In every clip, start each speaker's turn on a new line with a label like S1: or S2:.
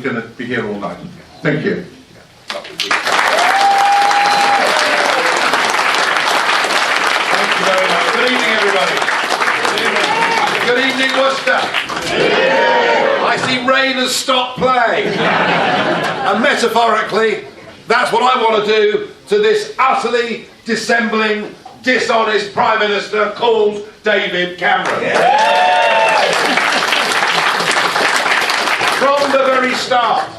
S1: going to be here all night. Thank you.
S2: Thank you very much. Good evening, everybody. Good evening, Worcester. I see rain has stopped playing. And metaphorically, that's what I want to do to this utterly dissembling, dishonest Prime Minister called David Cameron. From the very start,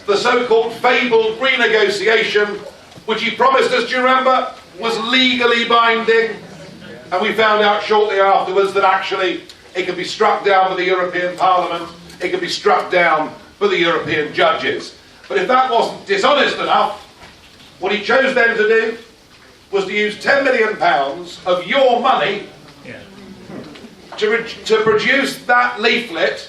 S2: the so-called fabled renegotiation, which he promised us, do you remember, was legally binding, and we found out shortly afterwards that actually it could be struck down by the European Parliament, it could be struck down by the European judges. But if that wasn't dishonest enough, what he chose then to do was to use £10 million of your money to produce that leaflet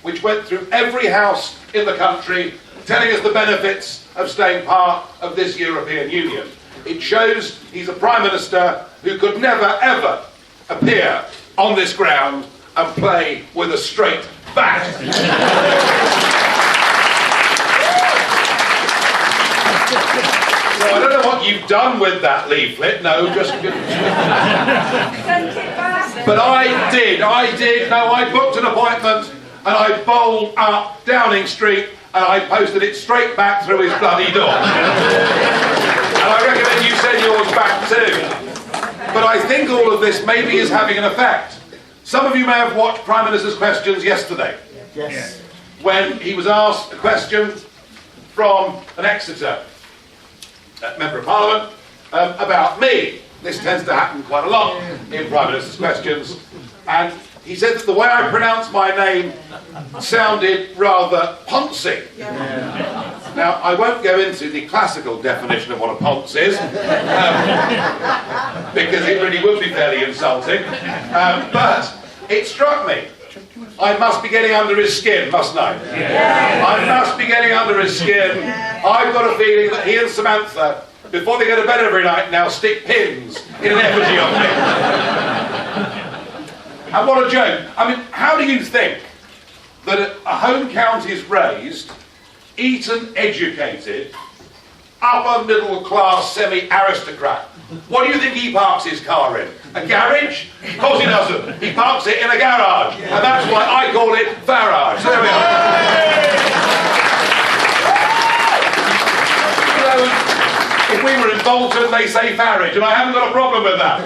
S2: which went through every house in the country telling us the benefits of staying part of this European Union. It shows he's a Prime Minister who could never ever appear on this ground and play with a straight bat. So I don't know what you've done with that leaflet, no, just... But I did, no, I booked an appointment and I bowled up Downing Street and I posted it straight back through his bloody door. And I recommend you send yours back too. But I think all of this maybe is having an effect. Some of you may have watched Prime Minister's Questions yesterday.
S3: Yes.
S2: When he was asked a question from an Exeter Member of Parliament about me. This tends to happen quite a lot in Prime Minister's Questions. And he said that the way I pronounced my name sounded rather poncy. Now, I won't go into the classical definition of what a ponce is, because it really would be fairly insulting. But it struck me. I must be getting under his skin, mustn't I? I must be getting under his skin. I've got a feeling that he and Samantha, before they go to bed every night now, stick pins in an effigy of me. And what a joke. I mean, how do you think that a home counties raised, Eton educated, upper middle class semi-aristocrat, what do you think he parks his car in? A garage? Of course he doesn't. He parks it in a garage. And that's why I call it Farage. So there we are. If we were in Bolton, they say Farage, and I haven't got a problem with that.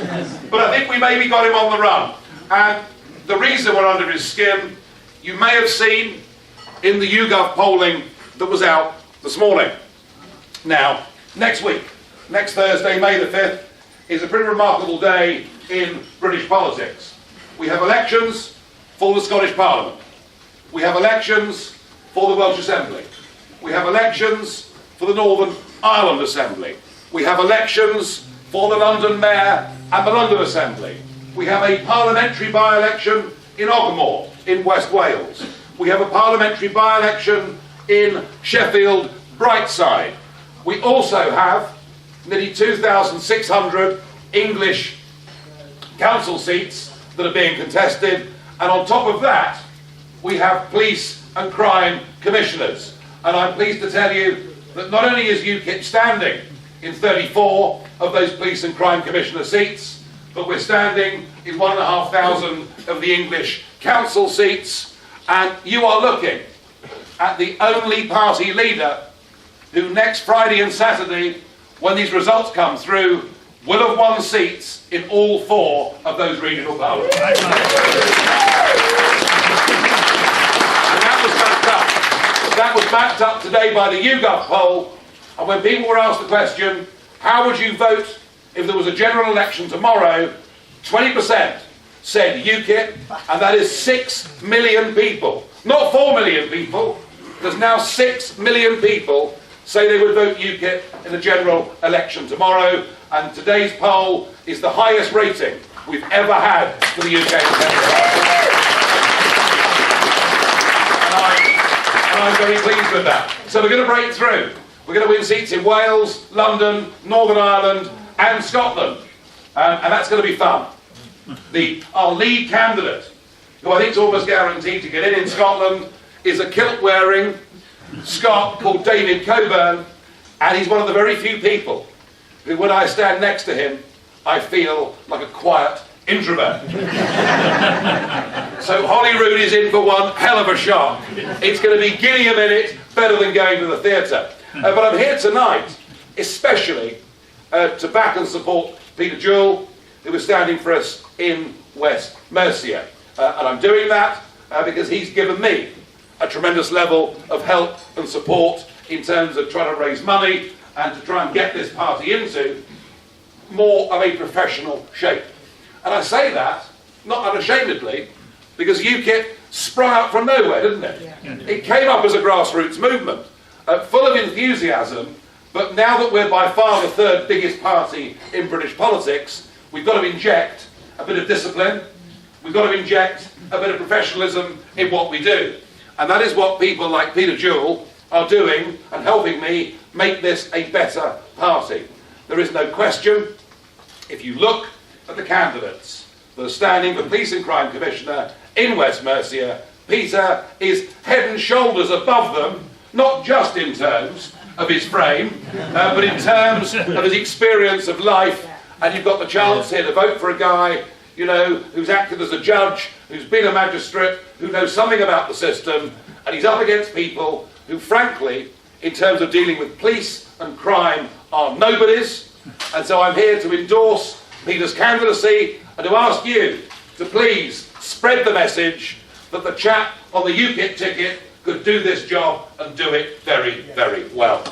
S2: But I think we maybe got him on the run. And the reason we're under his skin, you may have seen in the YouGov polling that was out this morning. Now, next week, next Thursday, May the 5th, is a pretty remarkable day in British politics. We have elections for the Scottish Parliament. We have elections for the Welsh Assembly. We have elections for the Northern Ireland Assembly. We have elections for the London Mayor and the London Assembly. We have a parliamentary by-election in Ogmore in West Wales. We have a parliamentary by-election in Sheffield Brightside. We also have nearly 2,600 English council seats that are being contested, and on top of that we have police and crime commissioners. And I'm pleased to tell you that not only is UKIP standing in 34 of those police and crime commissioner seats, but we're standing in 1,500 of the English council seats, and you are looking at the only party leader who next Friday and Saturday, when these results come through, will have won seats in all 4 of those regional parliaments. And that was backed up today by the YouGov poll. And when people were asked the question, how would you vote if there was a general election tomorrow, 20% said UKIP, and that is 6 million people. Not 4 million people. There's now 6 million people say they would vote UKIP in a general election tomorrow, and today's poll is the highest rating we've ever had for the UK and I'm very pleased with that. So we're going to break through. We're going to win seats in Wales, London, Northern Ireland and Scotland, and that's going to be fun. Our lead candidate, who I think is almost guaranteed to get in Scotland, is a kilt-wearing, Scot called David Coburn, and he's one of the very few people who, when I stand next to him, I feel like a quiet introvert. So Holyrood is in for one hell of a shock. It's going to be guinea a minute, better than going to the theatre. But I'm here tonight, especially to back and support Peter Jewell, who is standing for us in West Mercia. And I'm doing that because he's given me a tremendous level of help and support in terms of trying to raise money and to try and get this party into more of a professional shape. And I say that, not unashamedly, because UKIP sprung out from nowhere, didn't it? Yeah. It came up as a grassroots movement, full of enthusiasm, but now that we're by far the third biggest party in British politics, we've got to inject a bit of discipline, we've got to inject a bit of professionalism in what we do. And that is what people like Peter Jewell are doing and helping me make this a better party. There is no question, if you look at the candidates that are standing for Police and Crime Commissioner in West Mercia, Peter is head and shoulders above them, not just in terms of his frame, but in terms of his experience of life. And you've got the chance here to vote for a guy, you know, who's acted as a judge, who's been a magistrate, who knows something about the system, and he's up against people who, frankly, in terms of dealing with police and crime, are nobodies. And so I'm here to endorse Peter's candidacy and to ask you to please spread the message that the chap on the UKIP ticket could do this job and do it very, very well.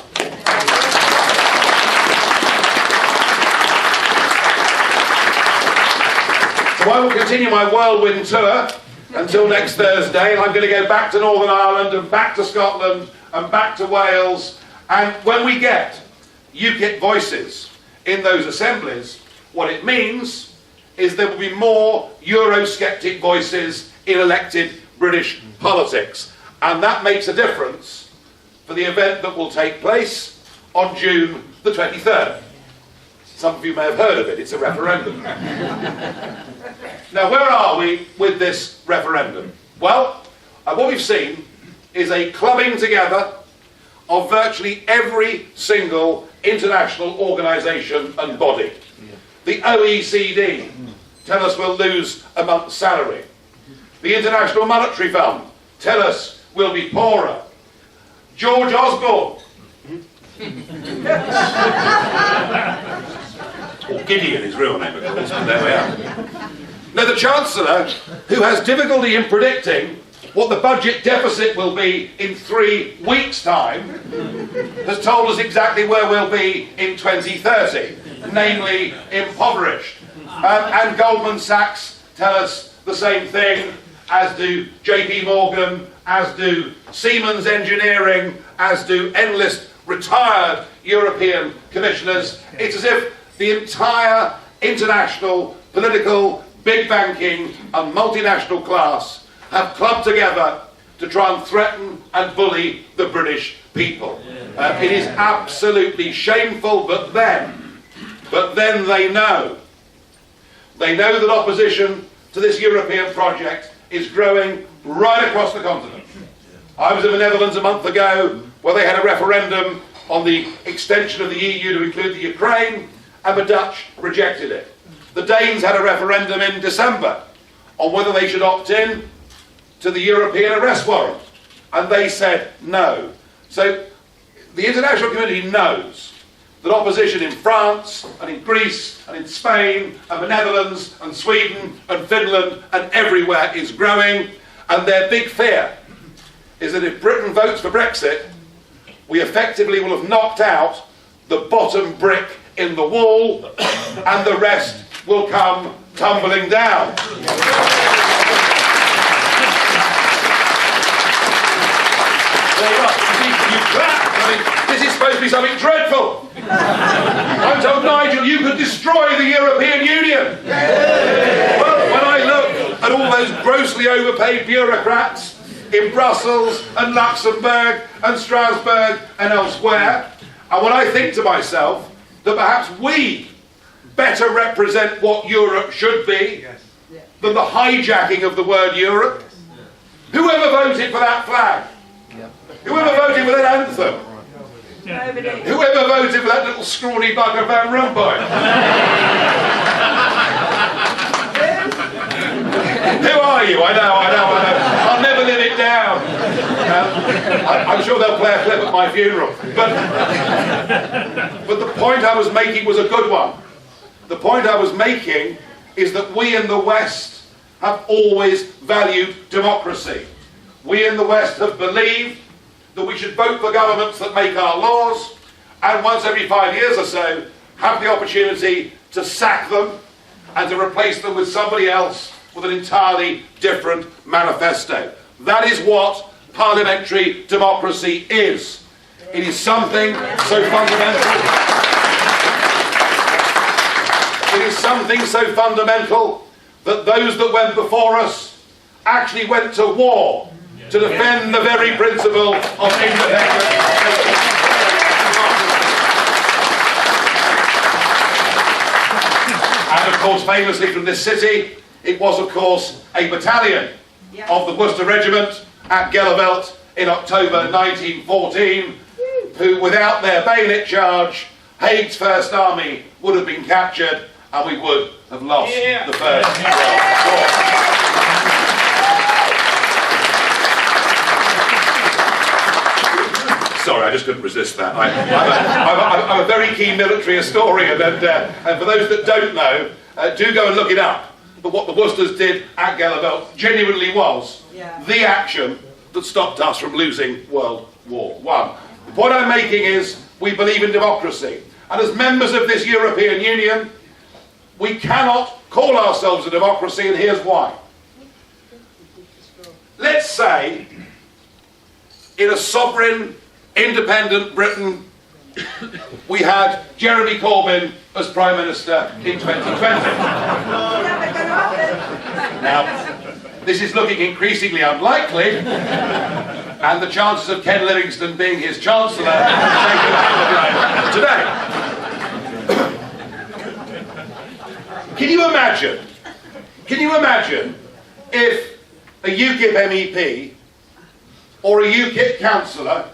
S2: So I will continue my whirlwind tour until next Thursday, and I'm going to go back to Northern Ireland and back to Scotland and back to Wales. And when we get UKIP voices in those assemblies, what it means is there will be more Eurosceptic voices in elected British politics. And that makes a difference for the event that will take place on June the 23rd. Some of you may have heard of it, it's a referendum. Now, where are we with this referendum? Well, what we've seen is a clubbing together of virtually every single international organisation and body. The OECD tell us we'll lose a month's salary. The International Monetary Fund tell us we'll be poorer. George Osborne, or Gideon, his real name, of course, but there we are. Now, the Chancellor, who has difficulty in predicting what the budget deficit will be in 3 weeks' time, has told us exactly where we'll be in 2030, namely impoverished. And Goldman Sachs tell us the same thing, as do JP Morgan, as do Siemens Engineering, as do endless retired European commissioners. It's as if the entire international, political, big banking and multinational class have clubbed together to try and threaten and bully the British people. It is absolutely shameful, but then they know. They know that opposition to this European project is growing right across the continent. I was in the Netherlands a month ago where they had a referendum on the extension of the EU to include the Ukraine, and the Dutch rejected it. The Danes had a referendum in December on whether they should opt in to the European arrest warrant, and they said no. So the international community knows that opposition in France and in Greece and in Spain and the Netherlands and Sweden and Finland and everywhere is growing, and their big fear is that if Britain votes for Brexit, we effectively will have knocked out the bottom brick in the wall and the rest will come tumbling down. This is supposed to be something dreadful. I'm told, Nigel, you could destroy the European Union. Well, when I look at all those grossly overpaid bureaucrats in Brussels and Luxembourg and Strasbourg and elsewhere, and when I think to myself that perhaps we better represent what Europe should be than the hijacking of the word Europe. Whoever voted for that flag? Whoever voted for that anthem?
S3: Nobody.
S2: Whoever voted for that little scrawny bugger Van Rompuy? Who are you? I know. I'll never live it down. I'm sure they'll play a clip at my funeral. But the point I was making was a good one. The point I was making is that we in the West have always valued democracy. We in the West have believed that we should vote for governments that make our laws, and once every 5 years or so have the opportunity to sack them and to replace them with somebody else with an entirely different manifesto. That is what parliamentary democracy is. It is something so fundamental. It is something so fundamental that those that went before us actually went to war to defend the very principle of independence. And of course, famously from this city, it was of course a battalion of the Worcester Regiment at Gallivelt in October 1914, who without their bayonet charge, Haig's First Army would have been captured and we would have lost the First World War. Sorry, I just couldn't resist that. I'm a very keen military historian, and for those that don't know, do go and look it up. But what the Worcesters did at Gallivelt genuinely was the action that stopped us from losing World War I. The point I'm making is we believe in democracy. And as members of this European Union, we cannot call ourselves a democracy, and here's why. Let's say in a sovereign, independent Britain, we had Jeremy Corbyn as Prime Minister in 2020. Now, this is looking increasingly unlikely, and the chances of Ken Livingstone being his Chancellor are today. Can you imagine if a UKIP MEP or a UKIP councillor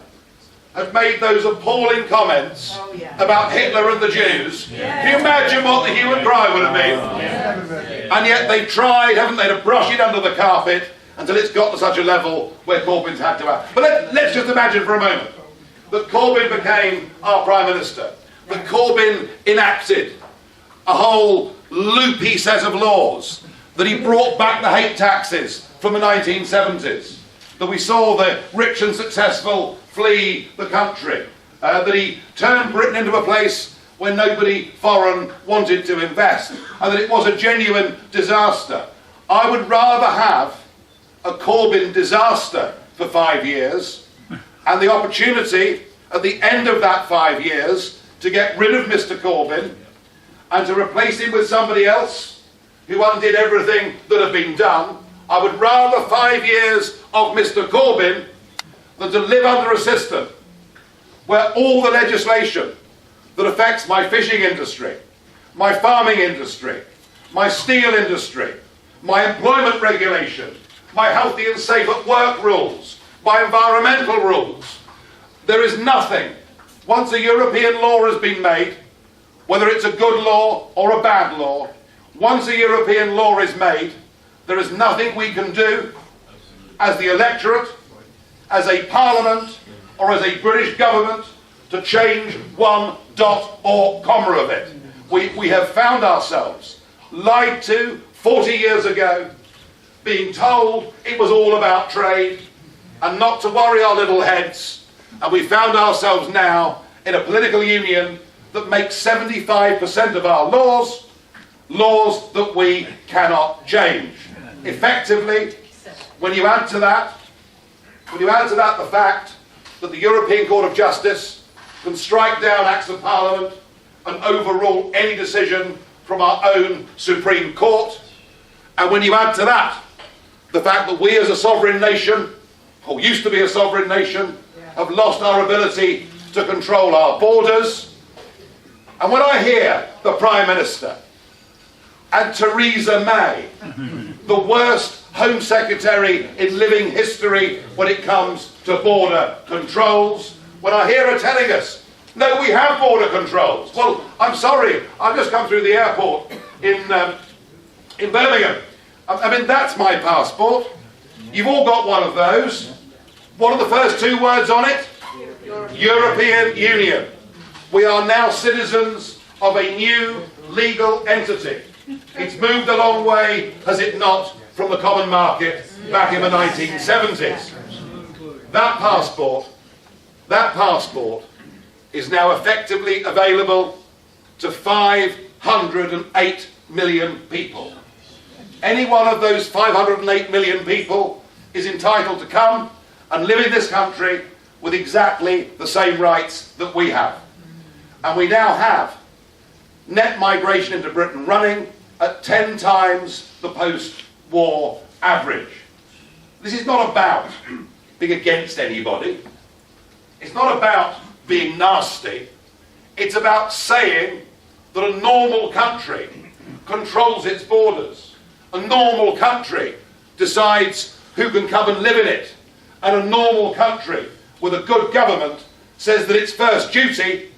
S2: had made those appalling comments about Hitler and the Jews? Can you imagine what the hue and cry would have been? And yet they've tried, haven't they, to brush it under the carpet until it's got to such a level where Corbyn's had to act. But let's just imagine for a moment that Corbyn became our Prime Minister, that Corbyn enacted a whole loopy set of laws, that he brought back the hate taxes from the 1970s, that we saw the rich and successful flee the country, that he turned Britain into a place where nobody foreign wanted to invest, and that it was a genuine disaster. I would rather have a Corbyn disaster for 5 years and the opportunity at the end of that 5 years to get rid of Mr. Corbyn and to replace him with somebody else who undid everything that had been done. I would rather 5 years of Mr. Corbyn than to live under a system where all the legislation that affects my fishing industry, my farming industry, my steel industry, my employment regulation, my healthy and safe at work rules, my environmental rules. There is nothing, once a European law has been made, whether it's a good law or a bad law, once a European law is made, there is nothing we can do as the electorate, as a parliament, or as a British government to change one dot or comma of it. We have found ourselves lied to 40 years ago, being told it was all about trade and not to worry our little heads, and we found ourselves now in a political union that makes 75% of our laws that we cannot change. Effectively, when you add to that the fact that the European Court of Justice can strike down acts of Parliament and overrule any decision from our own Supreme Court, and when you add to that the fact that we as a sovereign nation, or used to be a sovereign nation, have lost our ability to control our borders, and when I hear the Prime Minister and Theresa May, the worst Home Secretary in living history when it comes to border controls, when I hear her telling us, no, we have border controls. Well, I'm sorry, I've just come through the airport in Birmingham. I mean, that's my passport. You've all got one of those. What are the first two words on it? European Union. We are now citizens of a new legal entity. It's moved a long way, has it not, from the common market back in the 1970s. That passport is now effectively available to 508 million people. Any one of those 508 million people is entitled to come and live in this country with exactly the same rights that we have. And we now have net migration into Britain running at 10 times the post-war average. This is not about being against anybody. It's not about being nasty. It's about saying that a normal country controls its borders. A normal country decides who can come and live in it. And a normal country with a good government says that its first duty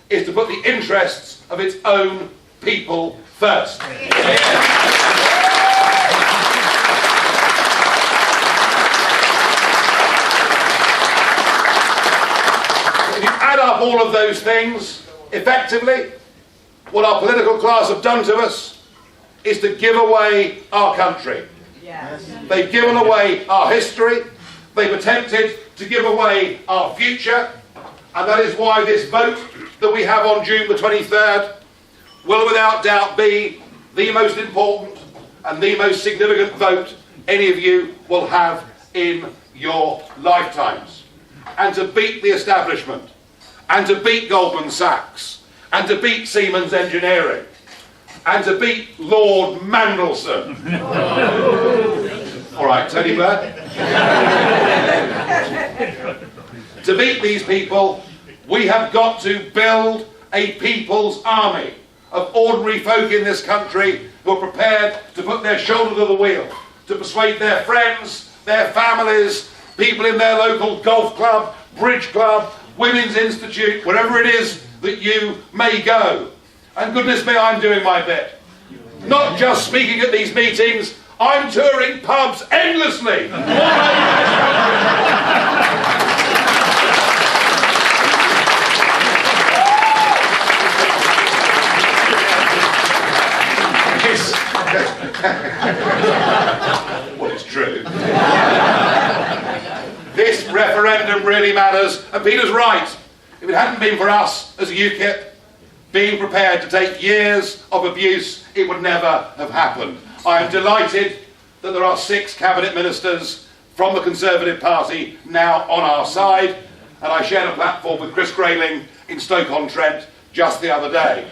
S2: is to put the interests of its own people first. If you add up all of those things, effectively, what our political class have done to us is to give away our country. Yes. They've given away our history. They've attempted to give away our future. And that is why this vote that we have on June the 23rd will without doubt be the most important and the most significant vote any of you will have in your lifetimes. And to beat the establishment, and to beat Goldman Sachs, and to beat Siemens Engineering, and to beat Lord Mandelson. All right, Tony Blair. To beat these people, we have got to build a people's army of ordinary folk in this country who are prepared to put their shoulder to the wheel, to persuade their friends, their families, people in their local golf club, bridge club, women's institute, wherever it is that you may go. And goodness me, I'm doing my bit. Not just speaking at these meetings, I'm touring pubs endlessly. Well, it's true. This referendum really matters, and Peter's right. If it hadn't been for us as a UKIP being prepared to take years of abuse, it would never have happened. I am delighted that there are 6 cabinet ministers from the Conservative Party now on our side, and I shared a platform with Chris Grayling in Stoke-on-Trent just the other day.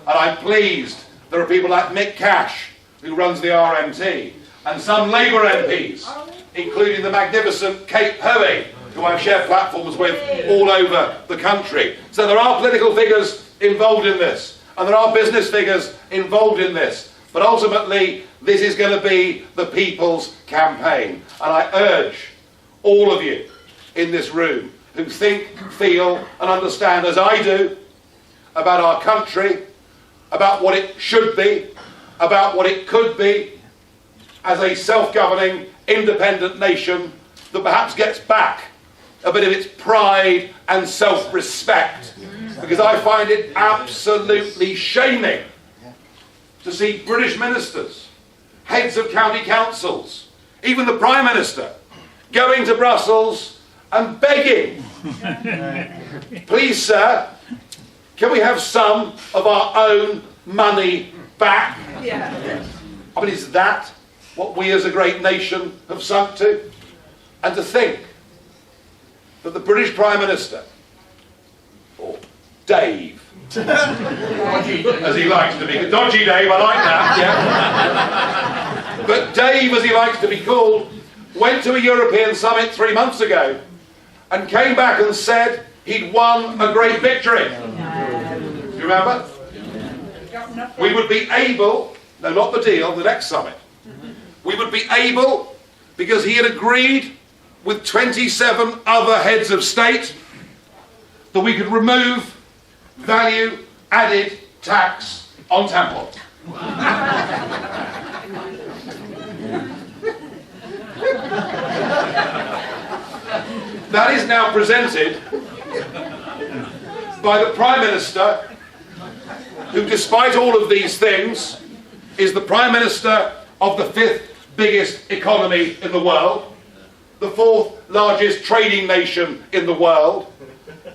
S2: And I'm pleased there are people like Mick Cash, who runs the RMT, and some Labour MPs, including the magnificent Kate Hoey, who I've shared platforms with all over the country. So there are political figures involved in this, and there are business figures involved in this. But ultimately, this is going to be the people's campaign. And I urge all of you in this room who think, feel, and understand as I do about our country, about what it should be, about what it could be, as a self-governing, independent nation that perhaps gets back a bit of its pride and self-respect. Because I find it absolutely shaming to see British ministers, heads of county councils, even the Prime Minister, going to Brussels and begging, please sir, can we have some of our own money back? Yeah. I mean, is that what we as a great nation have sunk to? And to think that the British Prime Minister, or Dave, as he likes to be, dodgy Dave, I like that, yeah. But Dave, as he likes to be called, went to a European summit 3 months ago and came back and said he'd won a great victory. Do you remember? We would be able, no, not the deal, the next summit. We would be able, because he had agreed with 27 other heads of state that we could remove value-added tax on tampons. That is now presented by the Prime Minister, who, despite all of these things, is the Prime Minister of the 5th biggest economy in the world, the 4th largest trading nation in the world,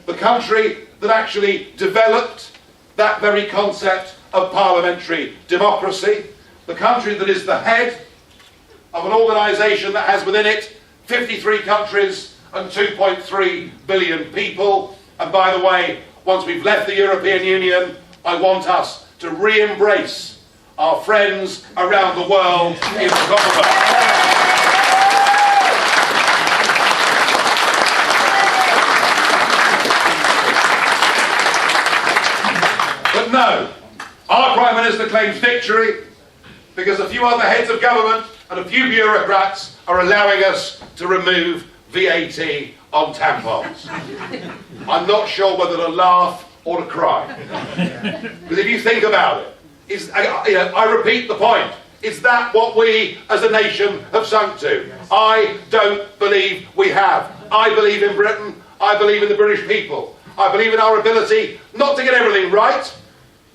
S2: the country that actually developed that very concept of parliamentary democracy, the country that is the head of an organisation that has within it 53 countries and 2.3 billion people. And by the way, once we've left the European Union, I want us to re-embrace our friends around the world in the Commonwealth. But no, our Prime Minister claims victory because a few other heads of government and a few bureaucrats are allowing us to remove VAT on tampons. I'm not sure whether to laugh or to cry. Because if you think about it, I repeat the point, is that what we as a nation have sunk to? I don't believe we have. I believe in Britain, I believe in the British people. I believe in our ability not to get everything right,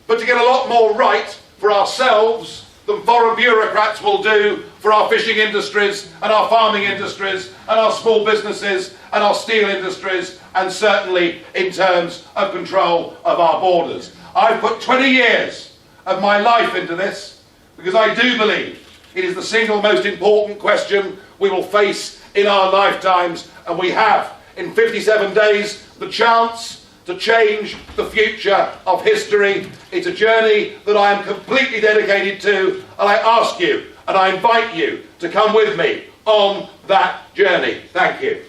S2: but to get a lot more right for ourselves than foreign bureaucrats will do for our fishing industries and our farming industries and our small businesses and our steel industries, and certainly in terms of control of our borders. I've put 20 years of my life into this because I do believe it is the single most important question we will face in our lifetimes, and we have in 57 days the chance to change the future of history. It's a journey that I am completely dedicated to, and I ask you and I invite you to come with me on that journey. Thank you.